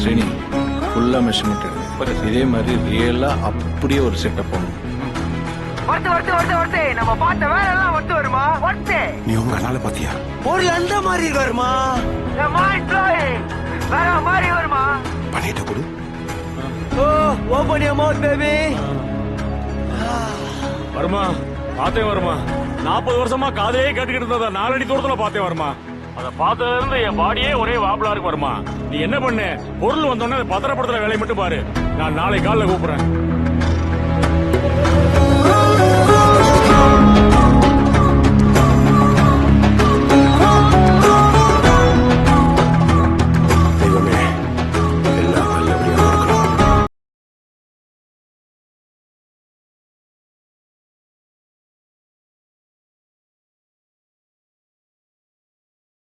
ஸ்ரீனி ஃபுல்லா மெஷர்மெண்ட் எடுங்க. இதே மாதிரி ரியலா அப்படியே ஒரு செட்டப் போகணும். நம்ம பார்த்த வேலை எல்லாம் ஒத்து வருமா? நீ உங்க அண்ணால பாத்தியா? ஒரு அந்த மாதிரி வருமா? வேற மாதிரி வருமா? பண்ணிட்ட கொடு. Open your mouth baby. வருமா பார்த்தேன் வருமா. 40 வருஷமா காதையே கேட்டுக்கிட்டு இருந்தத 4 அடி தூரத்துல பார்த்தேன் வருமா. அத பார்த்ததுல இருந்து என் பாடியே ஒரே வாபலா இருக்கு வருமா. நீ என்ன பண்ணு, பொருள் வந்தோடனே பத்திரப்படுத்துற வேலையை மட்டும் பாரு. நான் நாளை காலைல கூப்பிடுறேன்.